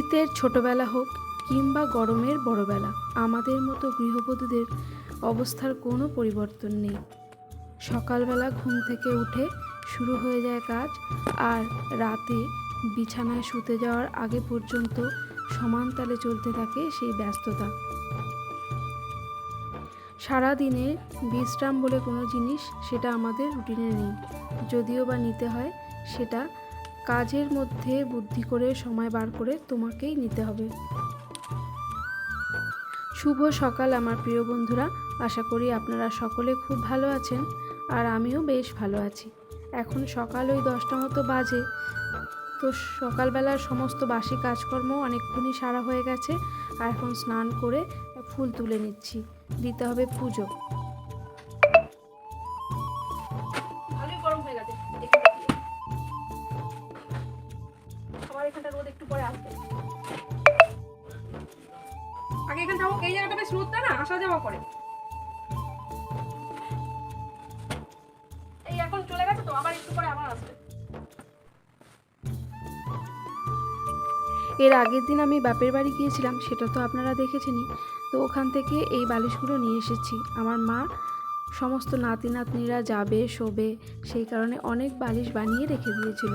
শীতের ছোটবেলা হোক কিংবা গরমের বড়বেলা, আমাদের মতো গৃহবধূদের অবস্থার কোনো পরিবর্তন নেই। সকালবেলা ঘুম থেকে উঠে শুরু হয়ে যায় কাজ, আর রাতে বিছানায় শুতে যাওয়ার আগে পর্যন্ত সমান তালে চলতে থাকে সেই ব্যস্ততা। সারা দিনে বিশ্রাম বলে কোনো জিনিস সেটা আমাদের রুটিনে নেই, যদিও বা নিতে হয় সেটা কাজের মধ্যে বুদ্ধি করে সময় বার করে তোমাকেই নিতে হবে। শুভ সকাল আমার প্রিয় বন্ধুরা, আশা করি আপনারা সকলে খুব ভালো আছেন, আর আমিও বেশ ভালো আছি। এখন সকাল ওই 10টা মতো বাজে। তো সকালবেলার সমস্ত বাসি কাজকর্ম অনেকক্ষণই সারা হয়ে গেছে, আর এখন স্নান করে ফুল তুলে নিচ্ছি, দিতে হবে পুজো। ভালোই গরম হয়ে গেছে, আমার এখানটা রোদ একটু পরে আসবে। আগে এখানটা হোক, এই জায়গাটা বেশ রোদটা না আসা যাওয়া করে। এই এখন চলে গেছে তো, আবার একটু পরে আবার আসবে। এর আগের দিন আমি বাপের বাড়ি গিয়েছিলাম, সেটা তো আপনারা দেখেছেনই। তো ওখান থেকে এই বালিশগুলো নিয়ে এসেছি। আমার মা সমস্ত নাতি নাতনিরা যাবে শোবে, সেই কারণে অনেক বালিশ বানিয়ে রেখে দিয়েছিল।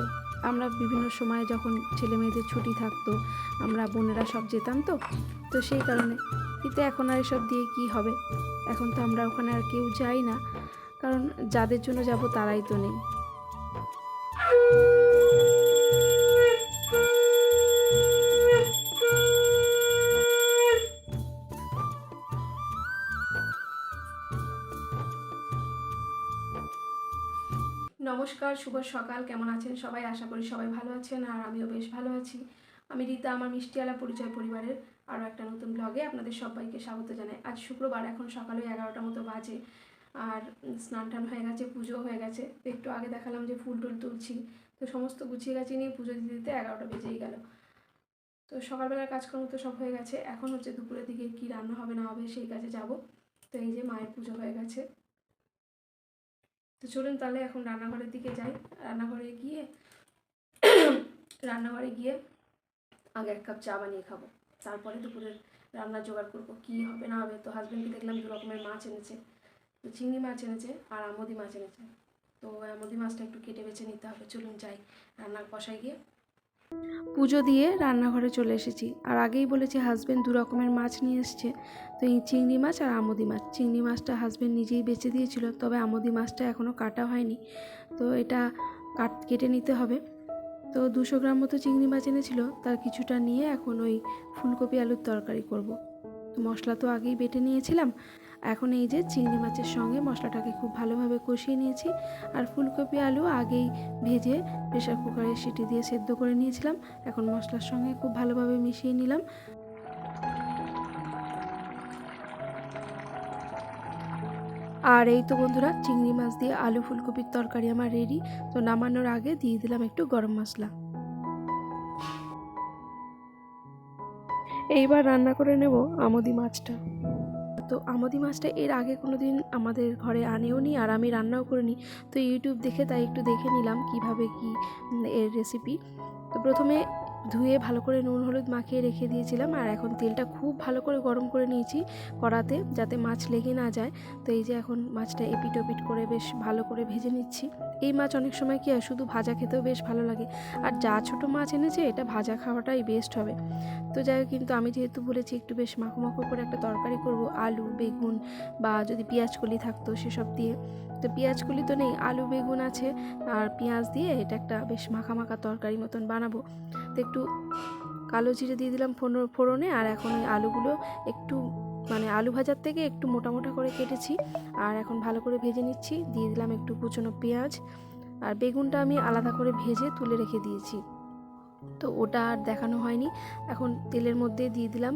আমরা বিভিন্ন সময় যখন ছেলে মেয়েদের ছুটি থাকতো, আমরা বোনেরা সব যেতাম তো সেই কারণে। কিন্তু এখন আর এসব দিয়ে কি হবে, এখন তো আমরা ওখানে আর কেউ যাই না, কারণ যাদের জন্য যাব তারাই তো নেই। নমস্কার, শুভ সকাল। কেমন আছেন সবাই? আশা করি সবাই ভালো আছেন, আর আমিও বেশ ভালো আছি। আমি রীতা, আমার মিষ্টিওয়ালা পরিচয় পরিবারের আরও একটা নতুন ব্লগে আপনাদের সবাইকে স্বাগত জানাই। আজ শুক্রবার, এখন সকালে 11টা মতো বাজে, আর স্নান টান হয়ে গেছে, পুজো হয়ে গেছে। তো একটু আগে দেখালাম যে ফুল টুল তুলছি, তো সমস্ত গুছিয়ে গাছিয়ে নিয়ে পুজো দিতে দিতে 11টা বেজেই গেল। তো সকালবেলার কাজকর্ম তো সব হয়ে গেছে, এখন হচ্ছে দুপুরের দিকে কি রান্না হবে না হবে সেই কাজে যাব। তো এই যে মায়ের পুজো হয়ে গেছে, তো চলুন তাহলে এখন রান্নাঘরের দিকে যাই। রান্নাঘরে গিয়ে আগে 1 কাপ চা বানিয়ে খাবো, তারপরে দুপুরের রান্নার জোগাড় করবো, কি হবে না হবে। তো হাজব্যান্ডকে দেখলাম 2 রকমের মাছ এনেছে, তো চিংড়ি মাছ এনেছে আর আমোদি মাছ এনেছে। তো আমোদি মাছটা একটু কেটে বেছে নিতে হবে। চলুন যাই রান্নার কষায় গিয়ে। পুজো দিয়ে রান্নাঘরে চলে এসেছি, আর আগেই বলেছি হাজব্যান্ড 2 রকমের মাছ নিয়ে এসছে। তো এই চিংড়ি মাছ আর আমোদি মাছ, চিংড়ি মাছটা হাজব্যান্ড নিজেই বেছে দিয়েছিল, তবে আমোদি মাছটা এখনও কাটা হয়নি, তো এটা কেটে নিতে হবে। তো 200 গ্রাম মতো চিংড়ি মাছ এনেছিল, তার কিছুটা নিয়ে এখন ওই ফুলকপি আলুর তরকারি করব। তো মশলা তো আগেই বেটে নিয়েছিলাম, এখন এই যে চিংড়ি মাছের সঙ্গে মশলাটাকে খুব ভালোভাবে কষিয়ে নিয়েছি, আর ফুলকপি আলু আগেই ভেজে প্রেসার কুকারে সিটি দিয়ে সেদ্ধ করে নিয়েছিলাম। এখন মশলার সঙ্গে খুব ভালোভাবে মিশিয়ে নিলাম। আর এই তো বন্ধুরা, চিংড়ি মাছ দিয়ে আলু ফুলকপির তরকারি আমার রেডি। তো নামানোর আগে দিয়ে দিলাম একটু গরম মশলা। এইবার রান্না করে নেব আমোদি মাছটা। তো আমোদি মাছটা এর আগে কোনো দিন আমাদের ঘরে আনেও নি, আর আমি রান্নাও করিনি। তো ইউটিউব দেখে তাই একটু দেখে নিলাম কিভাবে কি এর রেসিপি। তো প্রথমে ধুয়ে ভালো করে নুন হলুদ মাখিয়ে রেখে দিয়েছিলাম, আর এখন তেলটা খুব ভালো করে গরম করে নিয়েছি কড়াতে, যাতে মাছ লেগে না যায়। তো এই যে এখন মাছটা এপিট ওপিট করে বেশ ভালো করে ভেজে নিচ্ছি। এই মাছ অনেক সময় কি হয়, শুধু ভাজা খেতেও বেশ ভালো লাগে, আর যা ছোটো মাছ এনেছে এটা ভাজা খাওয়াটাই বেস্ট হবে। তো যাই হোক, কিন্তু আমি যেহেতু বলেছি একটু বেশ মাখো মাখো করে একটা তরকারি করব, আলু বেগুন বা যদি পেঁয়াজকলি থাকতো সেসব দিয়ে। তো পেঁয়াজকলি তো নেই, আলু বেগুন আছে আর পেঁয়াজ দিয়ে এটা একটা বেশ মাখা মাখা তরকারি মতন বানাবো। তো একটু কালো জিরে দিয়ে দিলাম ফোড়নে, আর এখন ওই আলুগুলো একটু আলু ভাজার থেকে একটু মোটা মোটা করে কেটেছি, আর এখন ভালো করে ভেজে নিচ্ছি। দিয়ে দিলাম একটু কুচনো পেঁয়াজ, আর বেগুনটা আমি আলাদা করে ভেজে তুলে রেখে দিয়েছি, তো ওটা আর দেখানো হয়নি। এখন তেলের মধ্যে দিয়ে দিলাম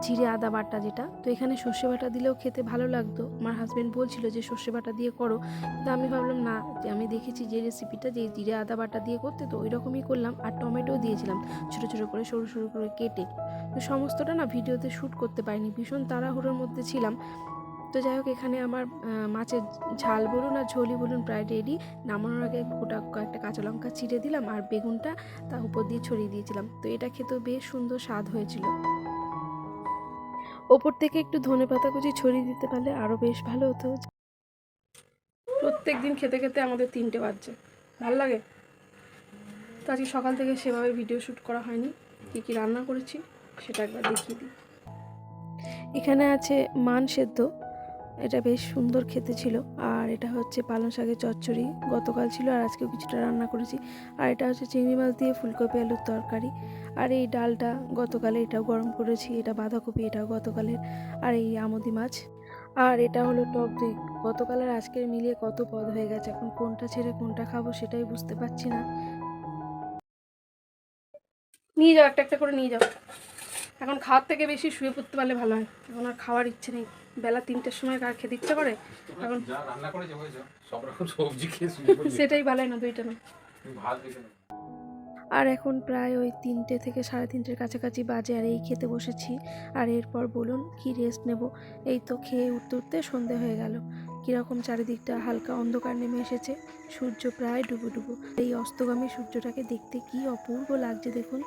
জিরে আদা বাটা যেটা। তো এখানে সর্ষে বাটা দিলেও খেতে ভালো লাগতো, আমার হাজব্যান্ড বলছিল যে সর্ষে বাটা দিয়ে করো, কিন্তু আমি ভাবলাম না, যে আমি দেখেছি যে রেসিপিটা যে জিরে আদা বাটা দিয়ে করতে, তো ওই রকমই করলাম। আর টমেটোও দিয়েছিলাম ছোটো ছোটো করে সরু সরু করে কেটে। তো সমস্তটা না ভিডিওতে শ্যুট করতে পারিনি, ভীষণ তাড়াহুড়োর মধ্যে ছিলাম। তো তো যাই হোক, এখানে আমার মাছের ঝাল বলুন আর ঝোলই বলুন প্রায় রেডি। নামানোর আগে গোটা কয়েকটা কাঁচা লঙ্কা চিড়ে দিলাম আর বেগুনটা তার উপর দিয়ে ছড়িয়ে দিয়েছিলাম। তো এটা খেতেও বেশ সুন্দর স্বাদ হয়েছিল। ওপর থেকে একটু ধনেপাতা কুচি ছড়িয়ে দিতে পারলে আরও বেশ ভালো হতো। প্রত্যেক দিন খেতে খেতে আমাদের 3টে বাজছে, ভালো লাগে। তো আজকে সকাল থেকে সেভাবে ভিডিও শ্যুট করা হয়নি। কী কী রান্না করেছি সেটা একবার দেখিয়ে দিই। এখানে আছে মান সেদ্ধ, এটা বেশ সুন্দর খেতে ছিল। আর এটা হচ্ছে পালং শাকের চচ্চড়ি, গতকাল ছিল আর আজকেও কিছুটা রান্না করেছি। আর এটা হচ্ছে চিংড়ি মাছ দিয়ে ফুলকপি আলুর তরকারি। আর এই ডালটা গতকালে, এটাও গরম করেছি। এটা বাঁধাকপি, এটাও গতকালের। আর এই আমুদি মাছ। আর এটা হলো টক দই। গতকাল আর আজকের মিলিয়ে কত পদ হয়ে গেছে, এখন কোনটা ছেড়ে কোনটা খাবো সেটাই বুঝতে পারছি না। নিয়ে যাও, একটা একটা করে নিয়ে যাও। এখন খাওয়ার থেকে বেশি শুয়ে পড়তে পারলে ভালো হয়। এখন আর খাওয়ার ইচ্ছে নেই, বেলা 3টের সময় কার খেতে ইচ্ছে করে। এখন সেটাই ভালো না, দুইটা না। আর এখন প্রায় ওই 3টে থেকে 3:30-এর কাছাকাছি বাজে, আর এই খেতে বসেছি। আর এরপর বলুন কি রেস্ট নেব। এই তো খেয়ে উঠতে উঠতে সন্ধে হয়ে গেল। কীরকম চারিদিকটা হালকা অন্ধকার নেমে এসেছে, সূর্য প্রায় ডুবো ডুবো। এই অস্তগামী সূর্যটাকে দেখতে কি অপূর্ব লাগছে দেখুন।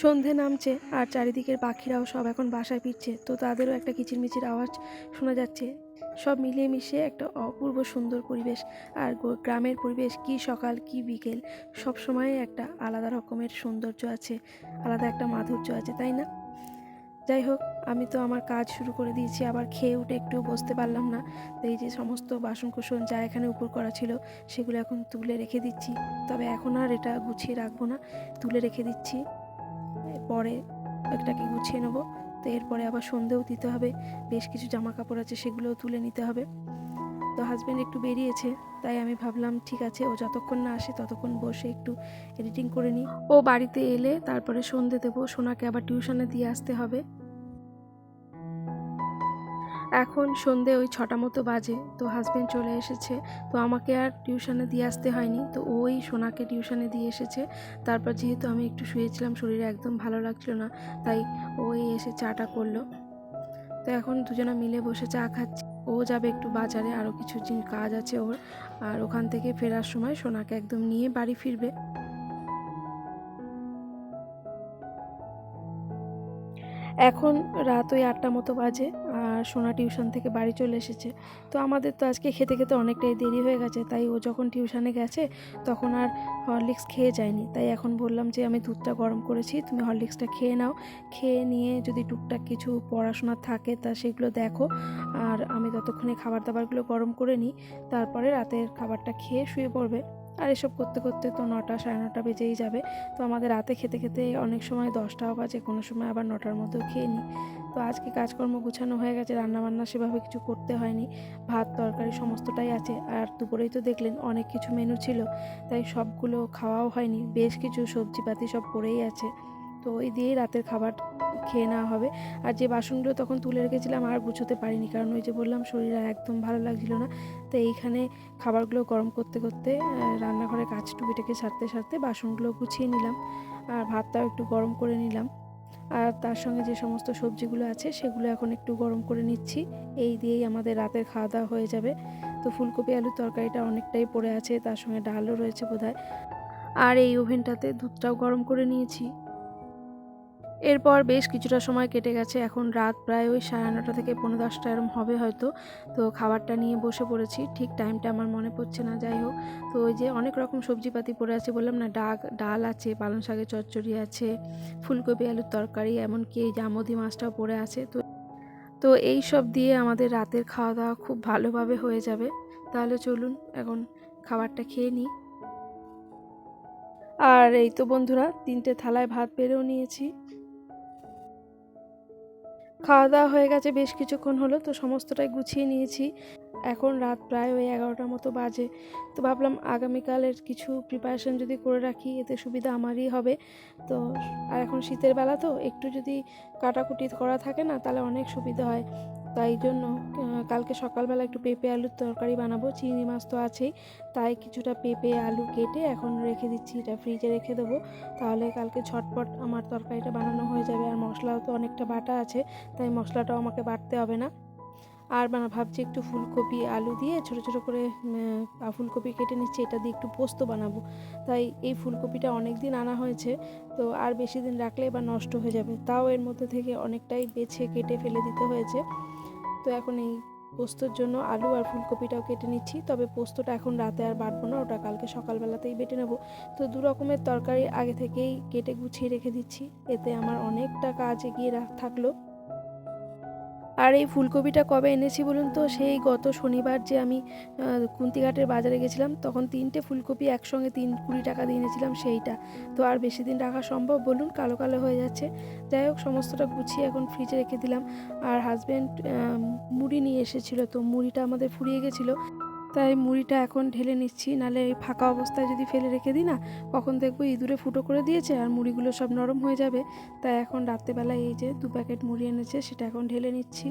সন্ধে নামছে আর চারিদিকের পাখিরাও সব এখন বাসায় ফিরছে, তো তাদেরও একটা কিচিরমিচির আওয়াজ শোনা যাচ্ছে। সব মিলিয়ে মিশিয়ে একটা অপূর্ব সুন্দর পরিবেশ। আর গ্রামের পরিবেশ কি সকাল কি বিকেল, সব সময় একটা আলাদা রকমের সৌন্দর্য আছে, আলাদা একটা মাধুর্য আছে, তাই না? যাই হোক, আমি তো আমার কাজ শুরু করে দিয়েছি। আবার খেয়ে উঠে একটু বসতে পারলাম না। তো এই যে সমস্ত বাসনকোসন যা এখানে উপর করা ছিল সেগুলো এখন তুলে রেখে দিচ্ছি। তবে এখন আর এটা গুছিয়ে রাখবো না, তুলে রেখে দিচ্ছি, পরে এটাকে গুছিয়ে নেবো। তো এরপরে আবার সন্ধেও দিতে হবে, বেশ কিছু জামা কাপড় আছে সেগুলোও তুলে নিতে হবে। তো হাজব্যান্ড একটু বেরিয়েছে, তাই আমি ভাবলাম ঠিক আছে, ও যতক্ষণ না আসে ততক্ষণ বসে একটু এডিটিং করে নিই। ও বাড়িতে এলে তারপরে সন্ধে দেবো, সোনাকে আবার টিউশনে দিয়ে আসতে হবে। এখন সন্ধে ওই 6টা মতো বাজে। তো হাজব্যান্ড চলে এসেছে, তো আমাকে আর টিউশনে দিয়ে আসতে হয়নি। তো ওই সোনাকে টিউশনে দিয়ে এসেছে। তারপর যেহেতু আমি একটু শুয়েছিলাম, শরীরে একদম ভালো লাগছিল না, তাই ওই এসে চাটা করলো। তো এখন দুজনা মিলে বসে চা খাচ্ছি। ও যাবে একটু বাজারে, আরও কিছু কাজ আছে ওর। আর ওখান থেকে ফেরার সময় সোনাকে একদম নিয়ে বাড়ি ফিরবে। এখন রাত ওই 8টা মতো বাজে আর সোনা টিউশন থেকে বাড়ি চলে এসেছে। তো আমাদের তো আজকে খেতে খেতে অনেকটাই দেরি হয়ে গেছে, তাই ও যখন টিউশনে গেছে তখন আর হরলিক্স খেয়ে যায়নি। তাই এখন বললাম যে আমি দুধটা গরম করেছি, তুমি হরলিক্সটা খেয়ে নাও। খেয়ে নিয়ে যদি টুকটাক কিছু পড়াশোনা থাকে তা সেগুলো দেখো, আর আমি ততক্ষণে খাবার দাবারগুলো গরম করে নিই। তারপরে রাতের খাবারটা খেয়ে শুয়ে পড়বে। আর এসব করতে করতে তো 9টা 9:30 বেজেই যাবে। তো আমাদের রাতে খেতে খেতে অনেক সময় 10টাও বাজে, কোনো সময় আবার 9টার মধ্যেও খেয়ে নিই। তো আজকে কাজকর্ম গুছানো হয়ে গেছে, রান্নাবান্না সেভাবে কিছু করতে হয়নি, ভাত তরকারি সমস্তটাই আছে। আর দুপুরেই তো দেখলেন অনেক কিছু মেনু ছিল, তাই সবগুলো খাওয়াও হয়নি, বেশ কিছু সবজিপাতি সব পড়েই আছে। তো ওই দিয়েই রাতের খাবার খেয়ে নেওয়া হবে। আর যে বাসনগুলো তখন তুলে রেখেছিলাম আর গুছোতে পারিনি, কারণ ওই যে বললাম শরীর আর একদম ভালো লাগছিল না। তো এইখানে খাবারগুলো গরম করতে করতে রান্নাঘরে কাজ টুকিটাকে সারতে সারতে বাসনগুলো গুছিয়ে নিলাম, আর ভাতটাও একটু গরম করে নিলাম। আর তার সঙ্গে যে সমস্ত সবজিগুলো আছে সেগুলো এখন একটু গরম করে নিচ্ছি। এই দিয়েই আমাদের রাতের খাওয়া দাওয়া হয়ে যাবে। তো ফুলকপি আলুর তরকারিটা অনেকটাই পড়ে আছে, তার সঙ্গে ডালও রয়েছে বোধহয়। আর এই ওভেনটাতে দুধটাও গরম করে নিয়েছি। এরপর বেশ কিছুটা সময় কেটে গেছে, এখন রাত প্রায় ওই 9:30 থেকে 10:45 এরম হবে হয়তো। তো খাবারটা নিয়ে বসে পড়েছি, ঠিক টাইমটা আমার মনে পড়ছে না। যাই হোক, তো ওই যে অনেক রকম সবজিপাতি পড়ে আছে, বললাম না, ডাল আছে, পালং শাকের চচ্চড়ি আছে, ফুলকপি আলুর তরকারি, এমনকি এই জামদি মাছটাও পড়ে আছে। তো তো এই সব দিয়ে আমাদের রাতের খাওয়া দাওয়া খুব ভালোভাবে হয়ে যাবে। তাহলে চলুন এখন খাবারটা খেয়ে নিই। আর এই তো বন্ধুরা, 3টে থালায় ভাত বেড়েও নিয়েছি। খাওয়া দাওয়া হয়ে গেছে বেশ কিছুক্ষণ হলো, তো সমস্তটাই গুছিয়ে নিয়েছি। এখন রাত প্রায় ওই 11টার মতো বাজে। তো ভাবলাম আগামীকালের কিছু প্রিপারেশন যদি করে রাখি, এতে সুবিধা আমারই হবে। তো আর এখন শীতের বেলা, তো একটু যদি কাটাকুটি করা থাকে না, তাহলে অনেক সুবিধা হয়। তাই জন্য কালকে সকালবেলা একটু পেঁপে আলুর তরকারি বানাবো, চিংড়ি মাছ তো আছেই। তাই কিছুটা পেঁপে আলু কেটে এখন রেখে দিচ্ছি, এটা ফ্রিজে রেখে দেবো। তাহলে কালকে ঝটপট আমার তরকারিটা বানানো হয়ে যাবে। আর মশলাও তো অনেকটা বাটা আছে, তাই মশলাটাও আমাকে বাটতে হবে না। আর ভাবছি একটু ফুলকপি আলু দিয়ে ছোট ছোট করে ফুলকপি কেটে নিচ্ছি, এটা দিয়ে একটু পোস্ত বানাবো। তাই এই ফুলকপিটা অনেক দিন আনা হয়েছে, তো আর বেশি দিন রাখলে এবার নষ্ট হয়ে যাবে, তাও এর মধ্যে থেকে অনেকটাই বেছে কেটে ফেলে দিতে হয়েছে। তো এখন এই পোস্তর জন্য আলু আর ফুলকপিটাও কেটে নিচ্ছি, তবে পোস্তটা এখন রাতে আর বাটবো না, ওটা কালকে সকালবেলাতেই বেটে নেব। তো দু রকমের তরকারি আগে থেকেই কেটে গুছিয়ে রেখে দিচ্ছি, এতে আমার অনেকটা কাজ এগিয়ে থাকলো। আর এই ফুলকপিটা কবে এনেছি বলুন তো, সেই গত শনিবার যে আমি কুন্তিঘাটের বাজারে গেছিলাম, তখন 3টে ফুলকপি একসঙ্গে 20 টাকা দিয়ে এনেছিলাম সেইটা। তো আর বেশি দিন রাখা সম্ভব বলুন, কালো কালো হয়ে যাচ্ছে। যাই হোক, সমস্তটা গুছিয়ে এখন ফ্রিজে রেখে দিলাম। আর হাজব্যান্ড মুড়ি নিয়ে এসেছিলো, তো মুড়িটা আমাদের ফুরিয়ে গেছিলো, তাই মুড়িটা এখন ঢেলে নিচ্ছি, নাহলে এই ফাঁকা অবস্থায় যদি ফেলে রেখে দিই না, কখন দেখবো ইঁদুরে ফুটো করে দিয়েছে আর মুড়িগুলো সব নরম হয়ে যাবে। তাই এখন রাত্রেবেলায় এই যে 2 প্যাকেট মুড়ি এনেছে, সেটা এখন ঢেলে নিচ্ছি।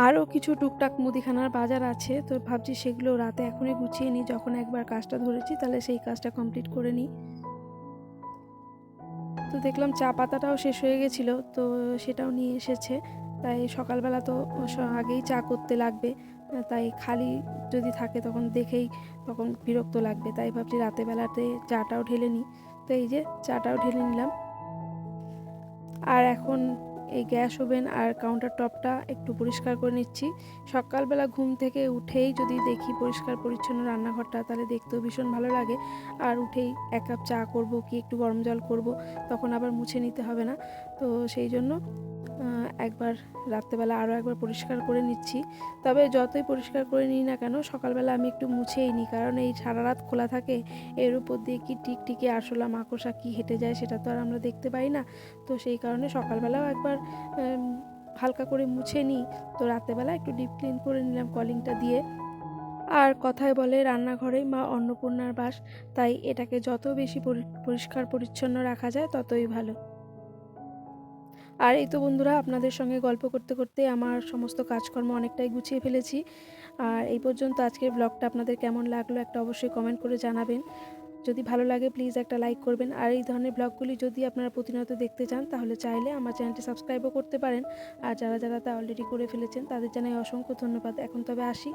আরও কিছু টুকটাক মুদিখানার বাজার আছে, তো ভাবছি সেগুলো রাতে এখনই গুছিয়ে নিই, যখন একবার কাজটা ধরেছি তাহলে সেই কাজটা কমপ্লিট করে নিই। তো দেখলাম চা পাতাটাও শেষ হয়ে গেছিলো, তো সেটাও নিয়ে এসেছে। তাই সকালবেলা তো আগেই চা করতে লাগবে, তাই খালি যদি থাকে তখন দেখেই তখন বিরক্ত লাগবে, তাই ভাবছি রাতের বেলাতে চাটাও ঢেলে নিই। তো এই যে চাটাও ঢেলে নিলাম। আর এখন এই গ্যাস ওভেন আর কাউন্টার টপটা একটু পরিষ্কার করে নিচ্ছি। সকালবেলা ঘুম থেকে উঠেই যদি দেখি পরিষ্কার পরিচ্ছন্ন রান্নাঘরটা, তাহলে দেখতেও ভীষণ ভালো লাগে। আর উঠেই 1 কাপ চা করব কি একটু গরম জল করব, তখন আবার মুছে নিতে হবে না। তো সেই জন্য একবার রাত্রেবেলা আরও একবার পরিষ্কার করে নিচ্ছি। তবে যতই পরিষ্কার করে নিই না কেন, সকালবেলা আমি একটু মুছেই নিই, কারণ এই সারা রাত খোলা থাকে, এর উপর দিয়ে কি টিকটিকি আরশোলা মাকড়সা কি হেঁটে যায় সেটা তো আর আমরা দেখতে পাই না। তো সেই কারণে সকালবেলাও একবার হালকা করে মুছে নিই। তো রাত্রেবেলা একটু ডিপ ক্লিন করে নিলাম কলিংটা দিয়ে। আর কথায় বলে রান্নাঘরেই মা অন্নপূর্ণার বাস, তাই এটাকে যত বেশি পরিষ্কার পরিচ্ছন্ন রাখা যায় ততই ভালো। আর এই তো বন্ধুরা, আপনাদের সঙ্গে গল্প করতে করতে আমার সমস্ত কাজকর্ম অনেকটাই গুছিয়ে ফেলেছি। আর এই পর্যন্ত আজকের ব্লগটা আপনাদের কেমন লাগলো একটা অবশ্যই কমেন্ট করে জানাবেন। যদি ভালো লাগে প্লিজ একটা লাইক করবেন। আর এই ধরনের ব্লগগুলি যদি আপনারা প্রতিনিয়ত দেখতে চান, তাহলে চাইলে আমার চ্যানেলটি সাবস্ক্রাইবও করতে পারেন। আর যারা তা অলরেডি করে ফেলেছেন তাদের জানাই অসংখ্য ধন্যবাদ। এখন তবে আসি।